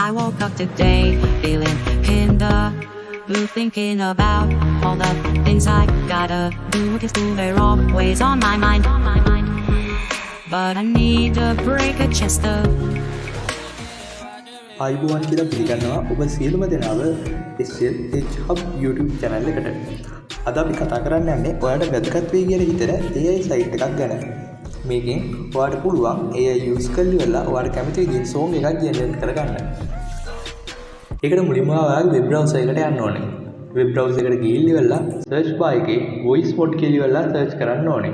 I woke up today feeling kinda blue, thinking about all the things I gotta do. Cause there are always on my mind, but I need a break, a chester. ආයුබෝවන් කියලා පිළිගන්නවා ඔබ සියලුම දෙනාව SLH Hub YouTube channel එකට. අද අපි කතා කරන්න යන්නේ ඔයාලට වැදගත් වෙයි කියලා හිතන AI site එකක් ගැන. මේකෙන් ඔයාලට පුළුවන් AI use කරලා ඔයාලට කැමති විදිහේ song එකක් generate කරගන්න. ඒකට මුලින්ම ඔයාලා web browser එකට යන්න ඕනේ. web browser එකට ගිහිල්ලා search bar එකේ voice mode කියලා search කරන්න ඕනේ.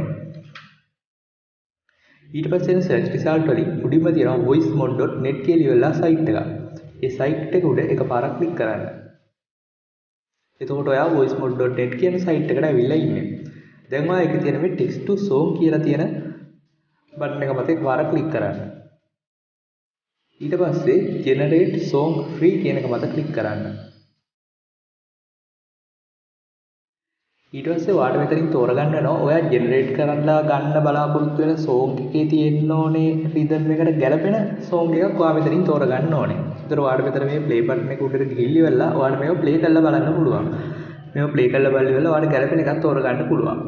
ඊට පස්සේ search result වලින් උඩින්ම තියෙනවා voicemode.net කියලා site එක. ඒ site එක උඩ එකපාරක් click කරන්න. එතකොට ඔයා voicemode.net කියන site එකට ඇවිල්ලා ඉන්නේ. දැන් ඔයා ඒකේ තියෙන මේ text to song කියලා තියෙන බටන් එක මත එකපාරක් click කරන්න. ඊට පස්සේ generate song free කියන එක මත click කරන්න. ඊට පස්සේ ඔයාලට මෙතනින් තෝරගන්න වෙනවා ඔයා ජෙනරේට් කරලා ගන්න බලාපොරොත්තු වෙන song එකේ තියෙන්න ඕනේ rhythm එකට ගැලපෙන song එකක් ඔයා මෙතනින් තෝරගන්න ඕනේ. ඒතර ඔයාලට මෙතන මේ play button එක උඩට ගිහිල්ලා ඔයාලට මේක play කරලා බලන්න පුළුවන්. මේක play කරලා බලලා ඔයාලට ගැලපෙන එකක් තෝරගන්න පුළුවන්.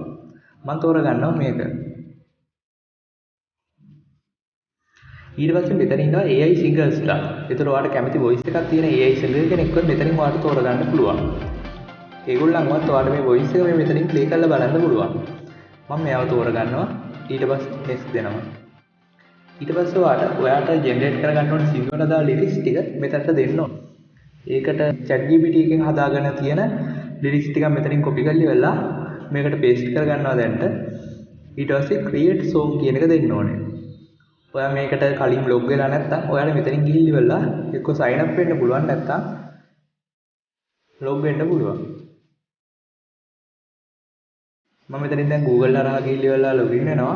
මම තෝරගන්නවා මේක. ඊට පස්සේ මෙතන ඉන්නවා AI single star. ඒතර ඔයාලට කැමති voice එකක් තියෙන AI singer කෙනෙක්වත් මෙතනින් ඔයාලට තෝරගන්න පුළුවන්. ඒගොල්ලන්වත් ඔයාලට මේ voice එක මෙතනින් play කරලා බලන්න පුළුවන්. මම මෙයාව තෝරගන්නවා. ඊට පස්සේ next දෙනවා. ඊට පස්සේ ඔයාලට generate කරගන්න ඕන සිංහල දා lyrics ටික මෙතනට දෙන්න ඕන. ඒකට ChatGPT එකෙන් හදාගෙන තියෙන lyrics ටික මෙතනින් copy කරලා මේකට paste කරගන්නවා දැන්ට. ඊට පස්සේ create song කියන එක දෙන්න ඕනේ. ඔයා මේකට කලින් log වෙලා නැත්නම් ඔයාලා මෙතනින් ගිහිල්ලා එක්ක sign up වෙන්න පුළුවන් නැත්නම් log වෙන්න පුළුවන්. මම මෙතනින් දැන් Google හරහා ගිහිල්ලා login වෙනවා.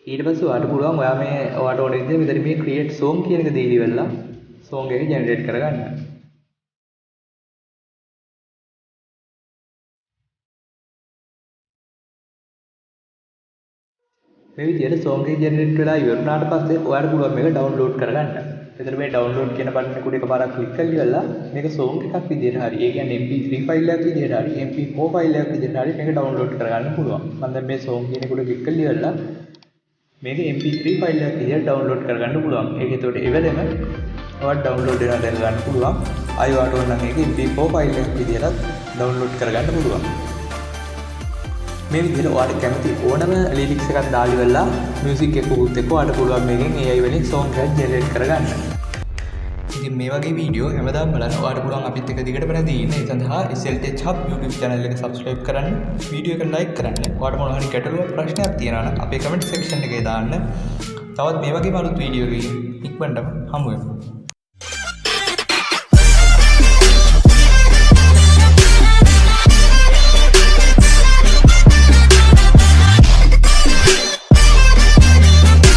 ඊට පස්සේ ඔයාලට පුළුවන් ඔයාට ඕන විදිහට මෙතන මේ create song කියන එක දීලා song එක generate කරගන්න. මේ විදිහට song එක generate වෙලා ඉවරුනාට පස්සේ ඔයාලට පුළුවන් මේක download කරගන්න. එතන මේ download කියන බටන් එක උඩ එකපාරක් click කරලා මේක song එකක් විදිහට හරි ඒ කියන්නේ MP3 ෆයිල් එකක් විදිහට හරි MP4 ෆයිල් එකක් විදිහට හරි මේක download කරගන්න පුළුවන්. මම දැන් මේ song කියන එක උඩ click කරලා මේක MP3 ෆයිල් එකක් විදිහට download කරගන්න පුළුවන්. ඒක ඒතකොට එවෙලෙම ඔයාලට download වෙනවා දැන් ගන්න පුළුවන්. ආයෙ ඔයාලට ඕන නම් ඒක MP4 ෆයිල් එකක් විදිහට download කරගන්න පුළුවන්. මේ විදිහට ඔයාලට කැමති ඕනම lyrics එකක් දාලා music එක උත් එක්ක ඔයාලට පුළුවන් මේකෙන් AI වලින් song එකක් generate කරගන්න. ඉතින් මේ වගේ වීඩියෝ හැමදාම බලන්න ඔයාලට පුළුවන් අපිත් එක්ක දිගටම රැඳී ඉන්න. ඒ සඳහා SLH Hub YouTube channel එක subscribe කරන්න, වීඩියෝ එක like කරන්න. ඔයාලට මොනවා හරි ගැටලුවක් ප්‍රශ්නයක් තියෙනවා නම් අපේ comment section එකේ දාන්න. තවත් මේ වගේ අලුත් වීඩියෝ එකකින් ඉක්මනටම හමු වෙමු.